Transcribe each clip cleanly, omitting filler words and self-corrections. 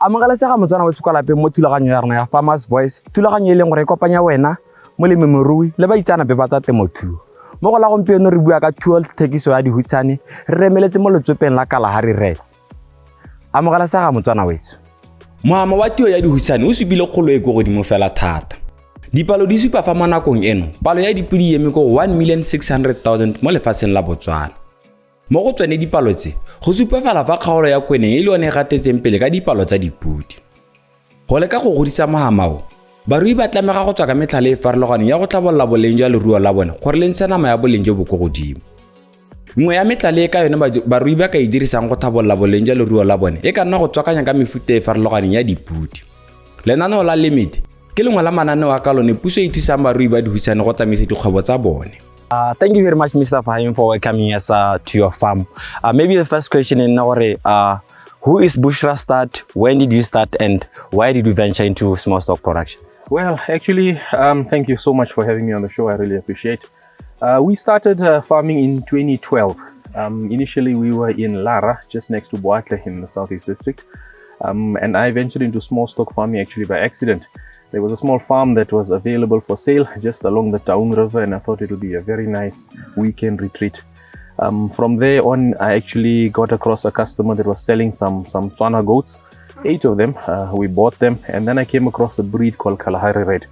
Amogeletsa Motswana weso kwa lapeng mo thulaganyo ya rona ya Farmers Voice, thulaganyo e leng gore e kopanya wena molemirui le baitsanape ba tsa temothuo. Mo go la gompieno re bua ka thuo thekiso ya dihutsane, re remeletse mo letsopeng la Kalahari Red. Amogeletsa Motswana weso. Mohama wa tuo ya dihutsane o supile kgolo e go godimo fela thata. Dipalo di supa fa mo nakong eno, palo ya dipodi eme go 1,600,000 mo lefatsheng la Botswana. Mo go tsone dipalo tse, go supafala fa kgaolo ya kweneng e le yone gatetseng pele ka dipalo tsa dipodi. Go leka go godisa mohama o, barui ba tlamega go tswa ka metlhale e farologaneng ya go tlhabolola boleng jwa leruo la bone gore le ntshe nama ya boleng jo bo go godimo. Nngwe ya metlhale e ka yone barui ba ka e dirisang go tlhabolola boleng jwa leruo la bone e ka nna go tswakanya ka mefuta e farologaneng ya dipodi. Lenaneo la limit ke lengwe la mananeo a ka lone puso e thusang barui ba dihutsane go tsamaisa dikgwebo tsa bone. Thank you very much, Mr. Fahim, for welcoming us to your farm. Maybe the first question is who is Bushra Start? When did you start, and why did you venture into small stock production? Well, actually, thank you so much for having me on the show. I really appreciate. We started farming in 2012. Initially, we were in Lara, just next to Botswana in the Southeast District, and I ventured into small stock farming actually by accident. There was a small farm that was available for sale just along the Taung River, and I thought it would be a very nice weekend retreat. From there on, I actually got across a customer that was selling some Tswana goats, 8 of them. We bought them, and then I came across a breed called Kalahari Red.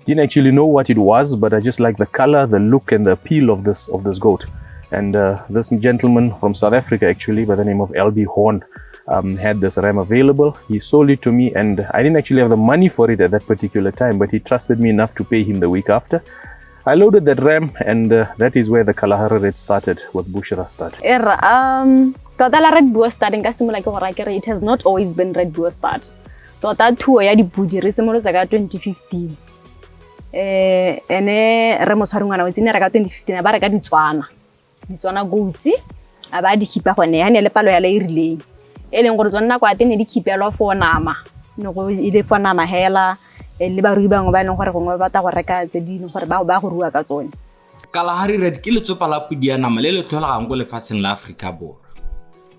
Didn't actually know what it was, but I just liked the color, the look, and the appeal of this goat. And this gentleman from South Africa, actually, by the name of LB Horn, had this ram available. He sold it to me, and I didn't actually have the money for it at that particular time, but he trusted me enough to pay him the week after. I loaded that ram, and that is where the Kalahari Red started, with Bushra Start. Tota Red Bull Start nka simola ke gore it has not always been Red Bull Start. Tota thuo ya dipodi re simolotsa ka 2015. Ene re mo tshwareng ngwana o tsene re ka 2015 ba re ka Ditswana goats a ba di khipa gone ya ne le palo ya le rileng. Eleng gore tsona kwa tene di khipelwa for nama no go ile for nama hela le ba rui bangwe ba leng gore gongwe ba ta go reka tse dingwe gore ba go rua ka tsone. Kalahari Red ke letsopa la podi ya nama le le tlholagang go lefatsheng la Afrika Borwa.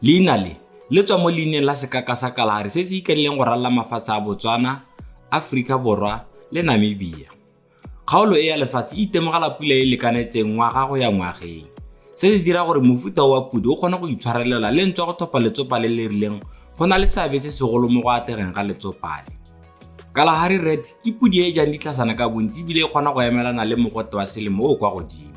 Leina le tswa mo leineng la sekaka sa Kalahari se se ikeleleng go ralla mafatshe a Botswana, Afrika Borwa le Namibia. Kgaolo e ya lefatshe e itemogela pula e lekanetseng ngwaga go ya ngwageng. Se se dira gore mofuta wa podi o kgona go itshwarelela le ntswa go thopa letsopa le le rileng go na le seabe se segolo mo go atlegeng ga letsopale. Kalahari Red ke podi e jang ditlasana ka bontsi ebile e kgona go emelana le mogote wa selemo o kwa godimo.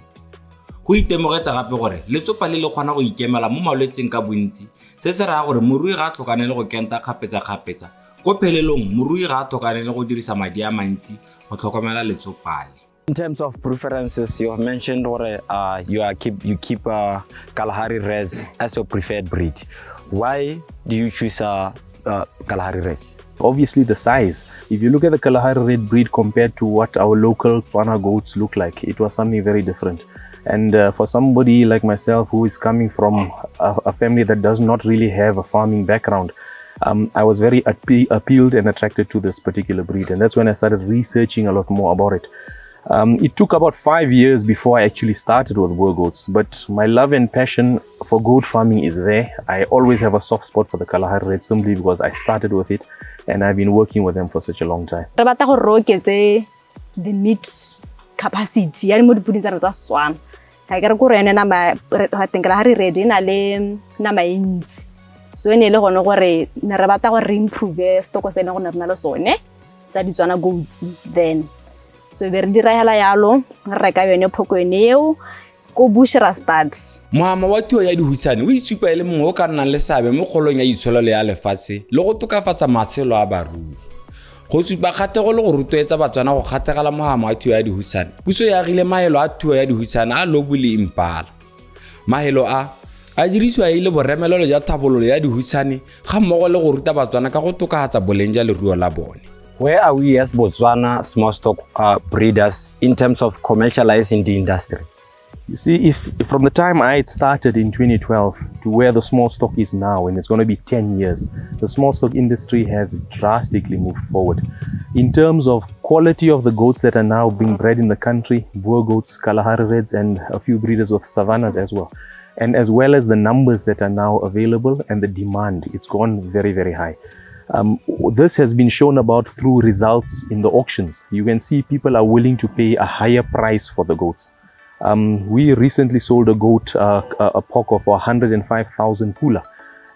Go itemogetsa gape gore letsopale le kgona go ikemela mo malwetseng ka bontsi se se raya gore morui ga a tlhokane le go kenta kgapetsa ko phelelong morui ga a tlhokane le go dirisa madi a mantsi go tlhokomela letsopale. In terms of preferences, you have mentioned you keep Kalahari Reds as your preferred breed. Why do you choose Kalahari Reds? Obviously the size. If you look at the Kalahari Red breed compared to what our local Tswana goats look like, it was something very different. And for somebody like myself who is coming from a family that does not really have a farming background, I was very appealed and attracted to this particular breed, and that's when I started researching a lot more about it. It took about 5 years before I actually started with Boer goats, but my love and passion for goat farming is there. I always have a soft spot for the Kalahari Red simply because I started with it and I've been working with them for such a long time. Re batla go roketse the meat capacity ya mo dipodi tsa tsa Setswana. Ka ke re go rene nama ha Kalahari Red ina le nama intsi. So ene le gone gore ne re batla go improve stock se ne go nna le sone sa Ditswana goats then. So be re dira hela yalo re reka yone phoko eo go Bushra Start. Mohama wa tuo ya dihutsane o itshupa ele mongwe o ka nnang le seabe mo kgolong ya itsholelo ya lefatshe le go tokafatsa matshelo a barui. Go supa kgatlhego le go rotloetsa Batswana go kgatlhegela mohama wa tuo ya dihutsane, puso ya agile mahelo a tuo ya dihutsane a Lobu le Impala. Mahelo a dirisiwa ile boremelelo ja thabololo ya dihutsane ga mmogo le go ruta Batswana ka go tokafatsa boleng jwa leruo la bone. Where are we as Botswana small stock breeders in terms of commercializing the industry? You see, if from the time I had started in 2012 to where the small stock is now, and it's going to be 10 years, the small stock industry has drastically moved forward. In terms of quality of the goats that are now being bred in the country, Boer goats, Kalahari Reds, and a few breeders of savannas as well. And as well as the numbers that are now available and the demand, it's gone very, very high. This has been shown about through results in the auctions. You can see people are willing to pay a higher price for the goats. We recently sold a goat, a POC of 105,000 pula,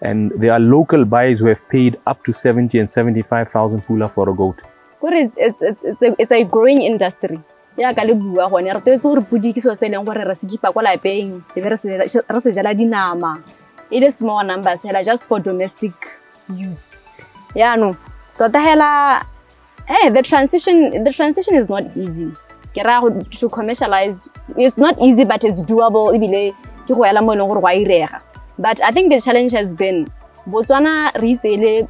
and there are local buyers who have paid up to 70 and 75,000 pula for a goat. It's a growing industry. Ya ka le bua gone re tse gore pudi ke so se leng gore re se kipa kwa lapeng e be re se jala dinama. It is small numbers hela just for domestic use. Yeah, no. Tota hela the transition is not easy. To commercialize, it's not easy, but it's doable. But I think the challenge has been Botswana retail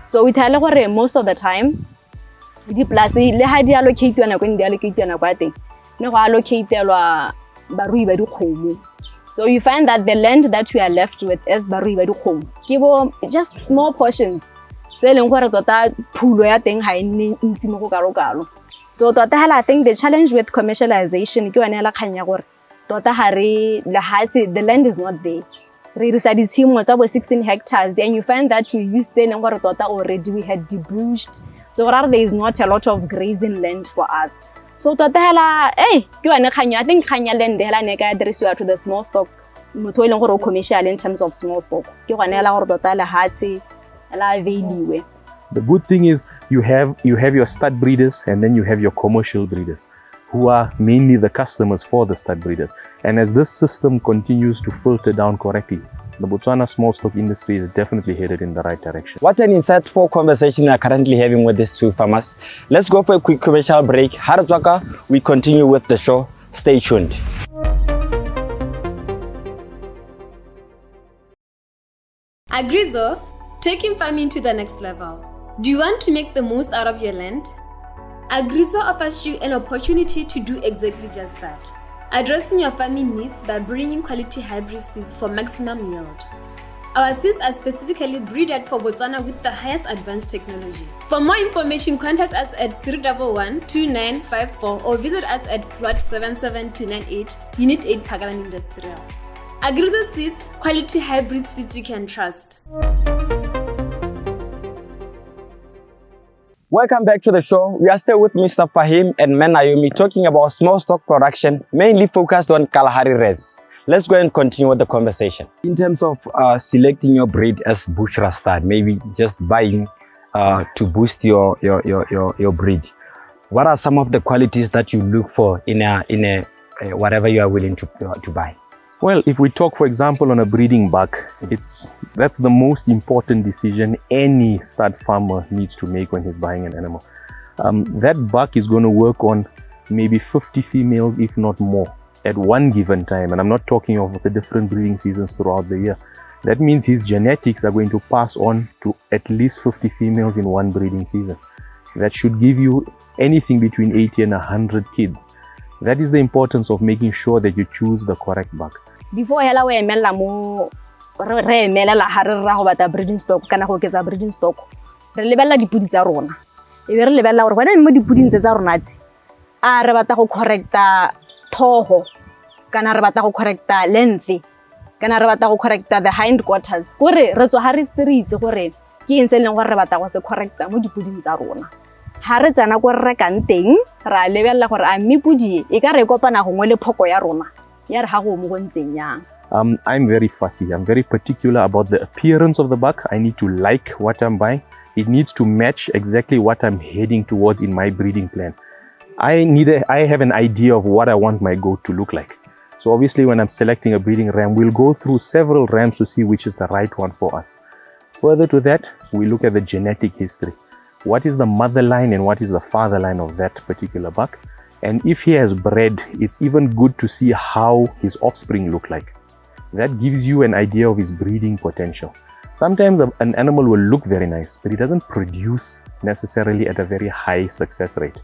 so we tell most of the time the place le ha di allocate na go allocate na kwa teng ne go allocate lwa barui ba dikgomo. So you find that the land that we are left with as barui ba dikgomo ke bo just small portions se leng gore tota phulo ya teng ha ene ntsi mo go kalo. So tota hela I think the challenge with commercialization ke yone la khanya gore tota ha re the land is not there. Re resadi tshimo tsa bo 16 hectares and you find that we used the leng gore tota already we had debushed. So rather there is not a lot of grazing land for us. So tota hela ke yone khanya I think khanya land hela ne ka dirisiwa to the small stock motho e leng gore commercial in terms of small stock. Ke yone hela gore tota la hatse la value. The good thing is you have your stud breeders and then you have your commercial breeders who are mainly the customers for the stud breeders. And as this system continues to filter down correctly, the Botswana small stock industry is definitely headed in the right direction. What an insightful conversation we are currently having with these two farmers. Let's go for a quick commercial break. Haradzwaka, we continue with the show. Stay tuned. Agrizo, taking farming to the next level. Do you want to make the most out of your land? Agrizo offers you an opportunity to do exactly just that, addressing your farming needs by bringing quality hybrid seeds for maximum yield. Our seeds are specifically breeded for Botswana with the highest advanced technology. For more information, contact us at 311-2954 or visit us at plot 77298, Unit 8, Pagalan Industrial. Agrizo seeds, quality hybrid seeds you can trust. Welcome back to the show. We are still with Mr. Fahim and Naomi talking about small stock production, mainly focused on Kalahari Reds. Let's go and continue with the conversation. In terms of selecting your breed as Bushra stud, maybe just buying to boost your breed, what are some of the qualities that you look for in a whatever you are willing to buy? Well, if we talk, for example, on a breeding buck, that's the most important decision any stud farmer needs to make when he's buying an animal. That buck is going to work on maybe 50 females, if not more, at one given time. And I'm not talking of the different breeding seasons throughout the year. That means his genetics are going to pass on to at least 50 females in one breeding season. That should give you anything between 80 and 100 kids. That is the importance of making sure that you choose the correct buck. Before hela we emela mo re emela la ha re ra go bata breeding stock kana go ketsa breeding stock re lebella dipudi tsa rona e be re lebella gore bona mo dipuding tsa rona tse a re bata go correcta thogo kana re bata go correcta length kana re bata go correcta the hind quarters gore re tswa ha re street gore ke eng se leng gore re bata go se correcta mo dipuding tsa rona ha re tsana go re ka nteng ra lebella gore a mmipudi e ka re kopana go ngwe le phoko ya rona. I'm very fussy. I'm very particular about the appearance of the buck. I need to like what I'm buying. It needs to match exactly what I'm heading towards in my breeding plan. I have an idea of what I want my goat to look like. So obviously when I'm selecting a breeding ram, we'll go through several rams to see which is the right one for us. Further to that, we look at the genetic history. What is the mother line and what is the father line of that particular buck? And if he has bred, it's even good to see how his offspring look like. That gives you an idea of his breeding potential. Sometimes an animal will look very nice, but it doesn't produce necessarily at a very high success rate.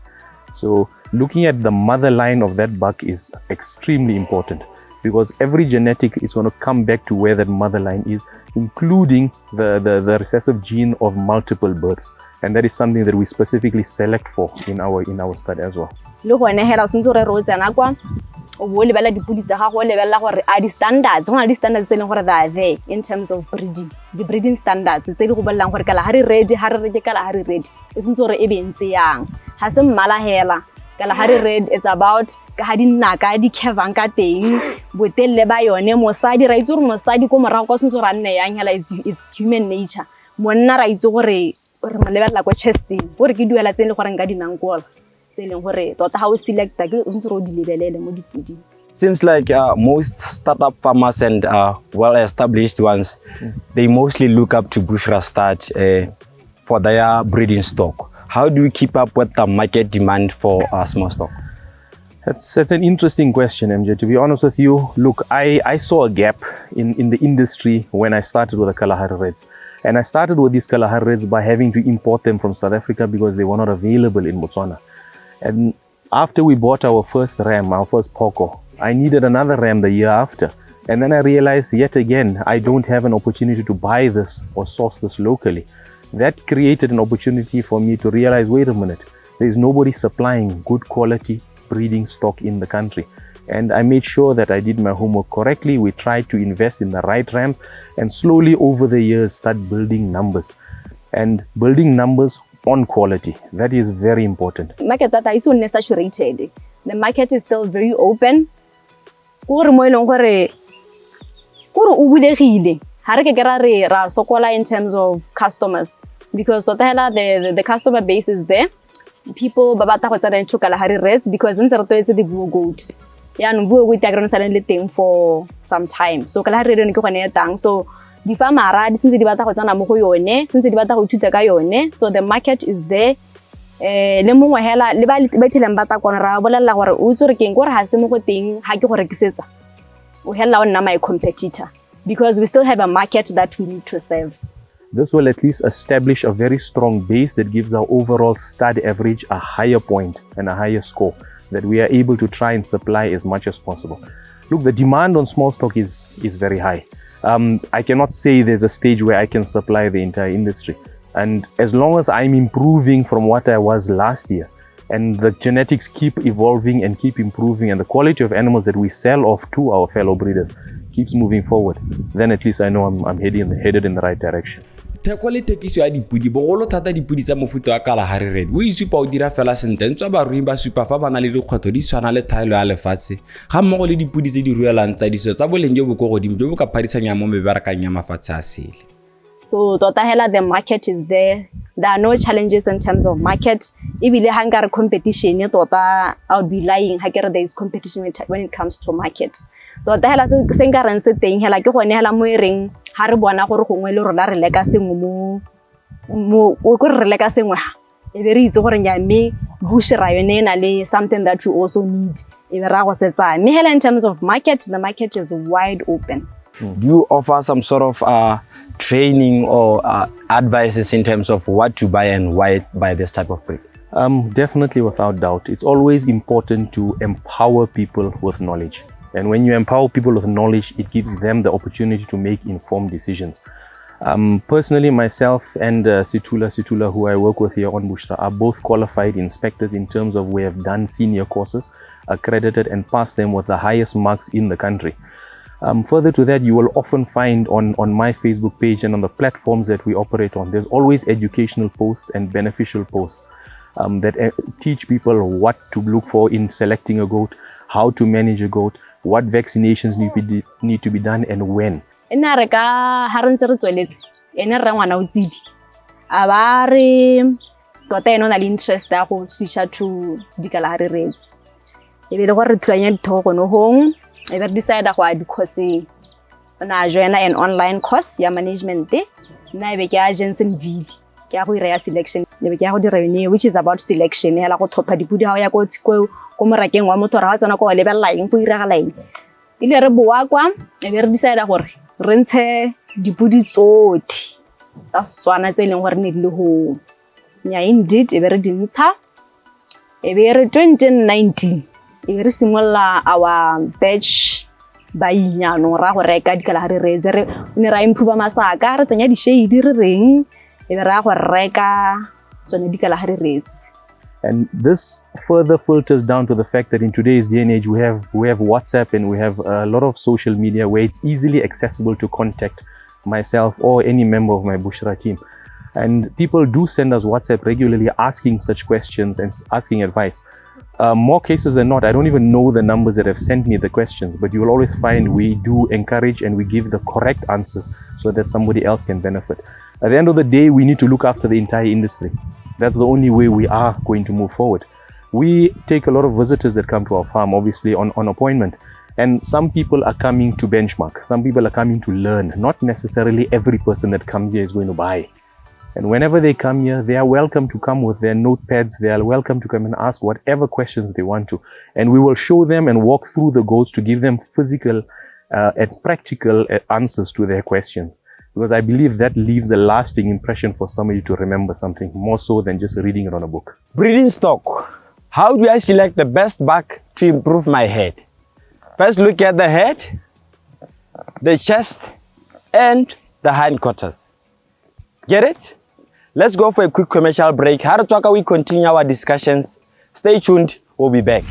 So looking at the mother line of that buck is extremely important because every genetic is going to come back to where that mother line is, including the recessive gene of multiple births. And that is something that we specifically select for in our stud as well. Le go ne hela sentse re rotsana kwa o bo lebella dipudi tsa gago o lebella gore a di-standards go na le di-standards tse e leng gore they are there in terms of breeding, the breeding standards tse di go bolelang gore Kalahari red ha re reke Kalahari red e sentse gore e be ntse yang ha se mmala hela. Kalahari red is about ka ha dinaka di khevang ka teng botelle ba yone mosadi ra itse gore mosadi ko morago go sentse gore a nne yang hela it's human nature monna ra itse gore re mo lebella ko chesting gore ke duela tse le gore nka dinankola tse leng gore tota ha o selecta ke o sentse gore o di lebelele mo dipuding. Seems like most startup farmers and well-established ones, they mostly look up to Bushra-Start for their breeding stock. How do you keep up with the market demand for small stock? That's an interesting question, MJ. To be honest with you, look, I saw a gap in the industry when I started with the Kalahari Reds. And I started with these Kalahari Reds by having to import them from South Africa because they were not available in Botswana. And after we bought our first ram, our first Poco, I needed another ram the year after. And then I realized yet again, I don't have an opportunity to buy this or source this locally. That created an opportunity for me to realize, wait a minute, there's nobody supplying good quality breeding stock in the country. And I made sure that I did my homework correctly. We tried to invest in the right rams and slowly over the years start building numbers. And building numbers on quality, that is very important. Market that is so saturated. The market is still very open. Kore mo ileng gore o bulegile ha re ke kera re ra sokola in terms of customers because the customer base is there. People ba batla go tsena into Kalahari Reds because ntse re toetse di buo goat ya no buo goat ya grona sa le teng for some time, so Kalahari Red ke gone ya tang, so di farmera di sentse di batla go tsena mo go yone, sentse di batla go thuta ka yone, so the market is there. Le mongwe hela le ba tlheleng ba ta kona ra bolella gore o itse re keng gore ha se mo go teng ha ke go rekisetsa o hela o nna my competitor because we still have a market that we need to serve. This will at least establish a very strong base that gives our overall stud average a higher point and a higher score that we are able to try and supply as much as possible. Look, the demand on small stock is very high. I cannot say there's a stage where I can supply the entire industry. And as long as I'm improving from what I was last year, and the genetics keep evolving and keep improving, and the quality of animals that we sell off to our fellow breeders keeps moving forward, then at least I know I'm headed in the right direction. Theko le thekiso ya dipudi bogolo thata dipudi tsa mofuta wa Kalahari Red o isupa o dira fela sentle ntswa barui ba supa fa bana le dikgwetho di tshwana le thaelo ya lefatshe ga mmogo le dipudi tse di ruelang tsa diso tsa boleng jo bo go godimo jo bo ka phadisanya mo mebarakang ya mafatshe a sele. So tota hela the market is there. There are no challenges in terms of market. Ibile hanga competition tota I would be lying ha kere there is competition when it comes to market. Tota hela se nka reng se teng hela ke gone hela mo ereng ha re bona gore gongwe le rona re leka sengwe mo go re leka sengwe e be re itse gore nya me bushra yone na le something that you also need e be ra go setsa me hela in terms of market, the market is wide open. Do you offer some sort of training or advices in terms of what to buy and why buy this type of breed? Definitely, without doubt. It's always important to empower people with knowledge. And when you empower people with knowledge, it gives them the opportunity to make informed decisions. Personally, myself and Situla, who I work with here on Bushra, are both qualified inspectors in terms of we have done senior courses, accredited and passed them with the highest marks in the country. Further to that, you will often find on my Facebook page and on the platforms that we operate on, there's always educational posts and beneficial posts that teach people what to look for in selecting a goat, how to manage a goat, what vaccinations need to be done and when. Ena re ka ha re ntse re tsweletse ene re ngwana o tsile a ba re tota eno na le interest ya go switch to di Kalahari Reds e be le gore re tlhanya dithogo no hong e be re decide go a di course na join an online course ya management na e be ke agency Ville ke a go ira ya selection e be ke a go dira yone which is about selection hela go thopa dipudi ha ya go ko morakeng wa motho ra tsena go lebella eng go ira ga line ile re boa kwa e be re decide gore re ntshe dipudi tsotlhe tsa Setswana tse leng gore ne di le ho nya indeed e be re dintsha e be re 2019 e be re simolla our batch ba inyano ra go reka di Kalahari Reds re ne ra improve masaka re tsenya di shade re reng e be ra go reka tsone di Kalahari Reds. And this further filters down to the fact that in today's day and age, we have WhatsApp and we have a lot of social media where it's easily accessible to contact myself or any member of my Bushra team. And people do send us WhatsApp regularly asking such questions and asking advice. More cases than not, I don't even know the numbers that have sent me the questions, but you will always find we do encourage and we give the correct answers so that somebody else can benefit. At the end of the day, we need to look after the entire industry. That's the only way we are going to move forward. We take a lot of visitors that come to our farm, obviously on appointment. And some people are coming to benchmark. Some people are coming to learn. Not necessarily every person that comes here is going to buy. And whenever they come here, they are welcome to come with their notepads. They are welcome to come and ask whatever questions they want to. And we will show them and walk through the goats to give them physical and practical answers to their questions. Because I believe that leaves a lasting impression for somebody to remember something more so than just reading it on a book. Breeding stock. How do I select the best buck to improve my head? First, look at the head, the chest, and the hindquarters. Get it? Let's go for a quick commercial break. Harutwaka, we continue our discussions. Stay tuned. We'll be back.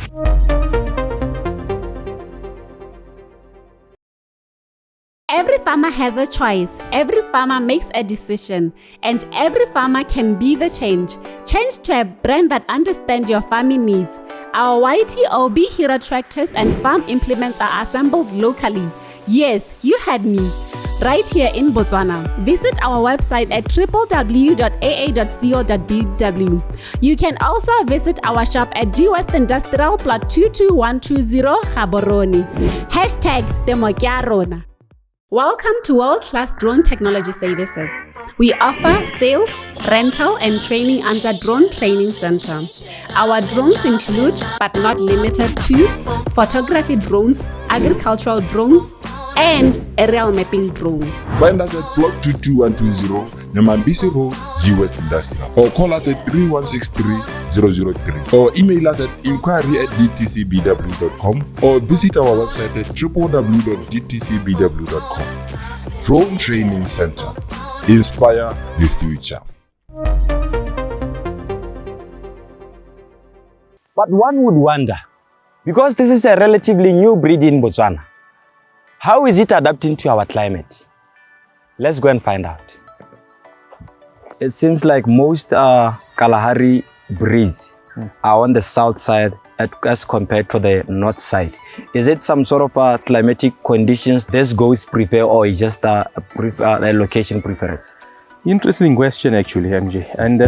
Every farmer has a choice, every farmer makes a decision, and every farmer can be the change. Change to a brand that understands your farming needs. Our YTOB Hero tractors and farm implements are assembled locally. Yes, you heard me. Right here in Botswana. Visit our website at www.aa.co.bw. You can also visit our shop at G West Industrial Plot 22120 Gaborone. #Temokiarona. Welcome to world-class drone technology services. We offer sales, rental, and training under Drone Training Center. Our drones include, but not limited to, photography drones, agricultural drones, and aerial mapping drones. Find us at Plot 22120 Nyamambisi Road, G West Industrial, or call us at 3163-003, or email us at inquiry@dtcbw.com, or visit our website at www.dtcbw.com. Drone Training Center. Inspire the future. But one would wonder, because this is a relatively new breed in Botswana, how is it adapting to our climate? Let's go and find out. It seems like most Kalahari breeds are on the south side as compared to the north side. Is it some sort of climatic conditions this goats prefer, or is just a location preference? Interesting question actually, MJ. And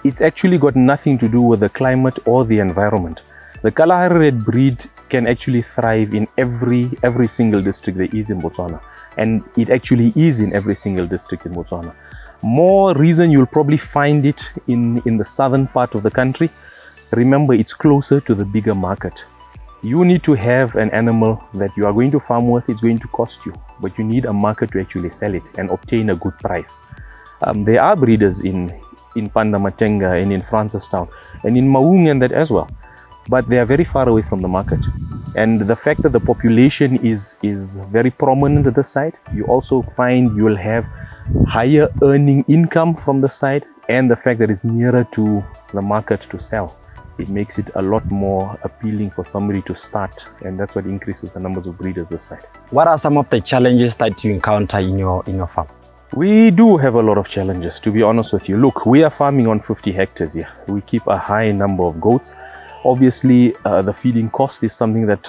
it's actually got nothing to do with the climate or the environment. The Kalahari red breed can actually thrive in every single district there is in Botswana. And it actually is in every single district in Botswana. More reason you'll probably find it in the southern part of the country. Remember, it's closer to the bigger market. You need to have an animal that you are going to farm with. It's going to cost you, but you need a market to actually sell it and obtain a good price. There are breeders in Pandamatenga and in Francistown and in Maung and that as well, but they are very far away from the market. And the fact that the population is very prominent at the site, you also find you will have higher earning income from the site, and the fact that it's nearer to the market to sell. It makes it a lot more appealing for somebody to start, and that's what increases the numbers of breeders this side. What are some of the challenges that you encounter in your farm? We do have a lot of challenges, to be honest with you. Look, we are farming on 50 hectares here. We keep a high number of goats. Obviously, the feeding cost is something that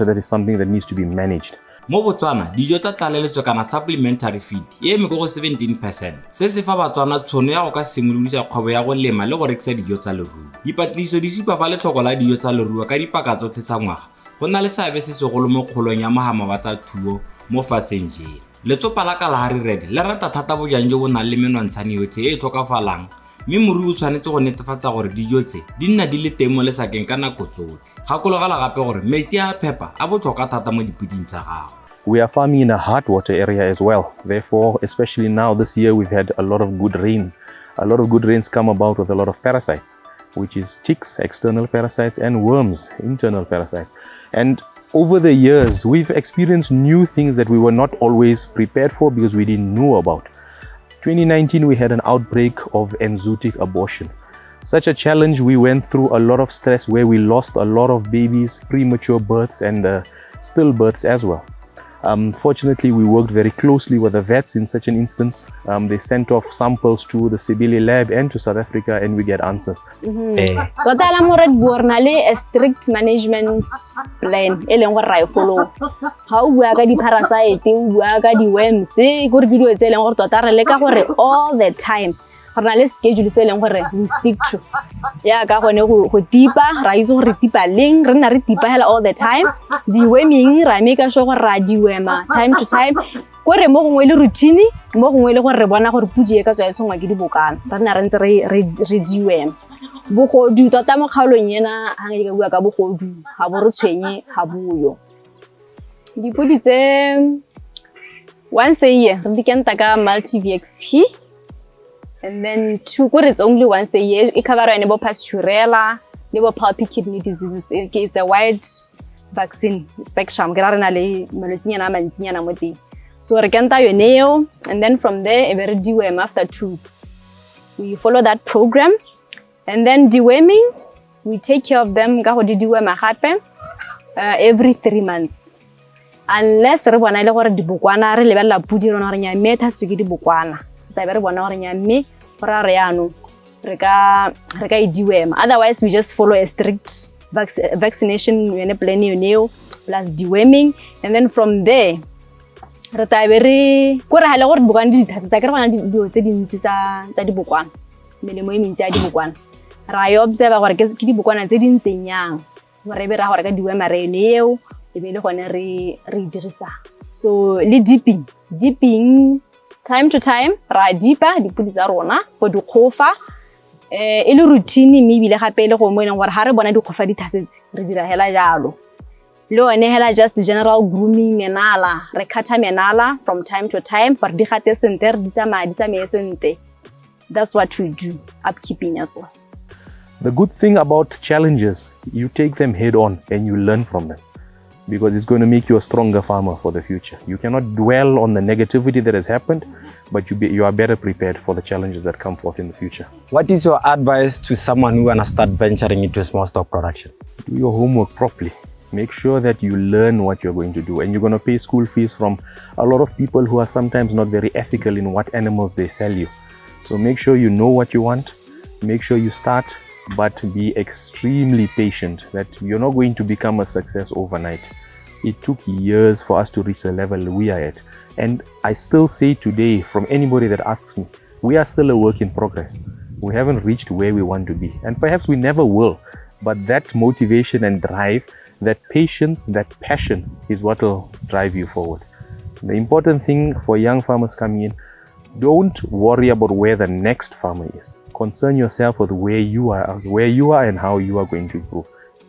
needs to be managed. Mo Botswana, dijo tsa tlaleletso kana supplementary feed e eme go 17%. Se se fa Batswana tšhono ya go ka simolodisa kgwebo ya go lema le go rekisa dijo tsa leruo. Dipatlisiso di supa fa letlhoko la dijo tsa leruo ka dipaka tsotlhe tsa ngwaga go na le seabe se segolo mo kgolong ya mogama wa tsa thuo mo fatsheng jeno. Letsopa la Kalahari red le rata thata bojang jo bo nang le menwantshane yotlhe e e tlhokafalang, mme morui o tshwanetse go netefatsa gore dijo tse di nna di le teng mo lesakeng ka nako tsotlhe. Gakologelwa gape gore metsi a phepa a botlhokwa thata mo dipuding tsa gago. We are farming in a hot water area as well. Therefore, especially now this year, we've had a lot of good rains. A lot of good rains come about with a lot of parasites, which is ticks, external parasites, and worms, internal parasites. And over the years, we've experienced new things that we were not always prepared for because we didn't know about. 2019, we had an outbreak of enzootic abortion. Such a challenge, we went through a lot of stress where we lost a lot of babies, premature births and stillbirths as well. Fortunately, we worked very closely with the vets in such an instance. They sent off samples to the Sibili lab and to South Africa, and we get answers. Tota la borna le a strict management plan e leng gore ra e follow. Ha o bua ka di parasite, o bua ka di worms, gore ke dilo tse leng gore tota re leka gore all the time re na le schedule se leng gore we stick to. Ya ka gone go tipa, ra itse gore tipa leng, re na re tipa hela all the time. Di worming ra make sure gore ra di wema time to time. Gore mo gongwe le routine, mo gongwe le gore re bona gore pudi e ka tswa e tshongwa ke dibokana. Re na re ntse re di wema. Bogodu tota mo kgaolong ena ha nge ka bua ka bogodu ha bo re tshwenye ha buyo. Dipudi tse once a year re di kenta ka multi VXP. And then it's only once a year. It covers any pasturella, nebo pulpy kidney diseases. It's a wide vaccine spectrum. So we can tie your nail, and then from there, we deworm after 2 weeks. We follow that program, and then deworming, we take care of them. Every 3 months. Unless we want to go to Botswana, we level pudi rona re nya has to get Botswana. Otherwise, we just follow a strict vaccination plan plus deworming, and then from there, so dipping time to time, ra dipa di pudi tsa rona go di khofa e le routine maybe le gape le go mo ene gore ha re bona di khofa di thasetse re dira hela jalo le one hela just general grooming menala re khatha menala from time to time for di gate sente re di tsamaye sente. That's what we do, upkeeping as well. The good thing about challenges, you take them head on and you learn from them, because it's going to make you a stronger farmer for the future. You cannot dwell on the negativity that has happened, but you are better prepared for the challenges that come forth in the future. What is your advice to someone who want to start venturing into small stock production? Do your homework properly. Make sure that you learn what you're going to do, and you're going to pay school fees from a lot of people who are sometimes not very ethical in what animals they sell you. So make sure you know what you want, make sure you start, but be extremely patient. That you're not going to become a success overnight. It took years for us to reach the level we are at. And I still say today, from anybody that asks me, we are still a work in progress. We haven't reached where we want to be, and perhaps we never will. But that motivation and drive, that patience, that passion is what will drive you forward. The important thing for young farmers coming in, don't worry about where the next farmer is. Concern yourself with where you are and how you are going to improve.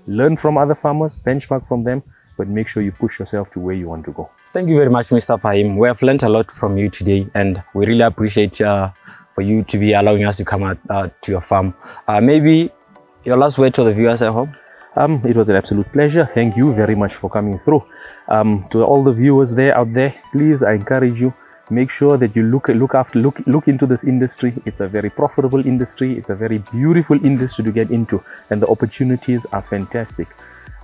Learn from other farmers, benchmark from them, but make sure you push yourself to where you want to go. Thank you very much, Mr. Fahim. We have learned a lot from you today, and we really appreciate for you to be allowing us to come out to your farm. Maybe your last word to the viewers at home? It was an absolute pleasure. Thank you very much for coming through. To all the viewers out there, please, I encourage you, make sure that you look into this industry. It's a very profitable industry. It's a very beautiful industry to get into, and the opportunities are fantastic.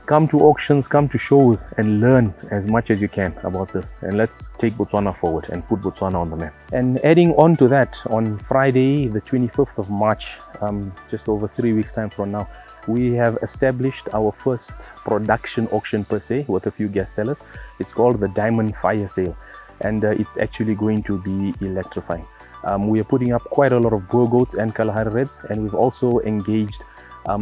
Come to auctions, come to shows, and learn as much as you can about this. And let's take Botswana forward and put Botswana on the map. And adding on to that, on Friday, the 25th of March, just over 3 weeks time from now, we have established our first production auction per se with a few guest sellers. It's called the Diamond Fire Sale, and it's actually going to be electrifying. We are putting up quite a lot of Boer goats and Kalahari Reds, and we've also engaged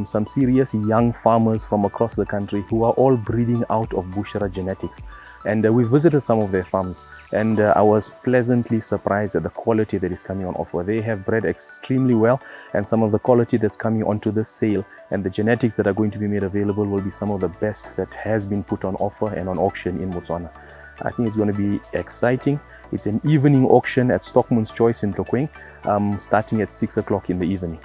some serious young farmers from across the country who are all breeding out of Bushra genetics. And we visited some of their farms, and I was pleasantly surprised at the quality that is coming on offer. They have bred extremely well, and some of the quality that's coming onto this sale and the genetics that are going to be made available will be some of the best that has been put on offer and on auction in Botswana. I think it's going to be exciting. It's an evening auction at Stockman's Choice in Tlokweng, starting at 6 o'clock in the evening.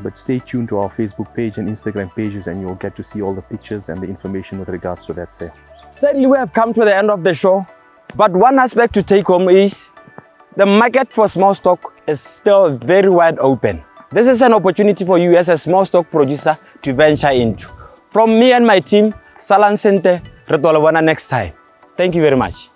But stay tuned to our Facebook page and Instagram pages, and you'll get to see all the pictures and the information with regards to that sale. Sadly, we have come to the end of the show, but one aspect to take home is the market for small stock is still very wide open. This is an opportunity for you as a small stock producer to venture into. From me and my team, Salan Sente, Retolabana next time. Thank you very much.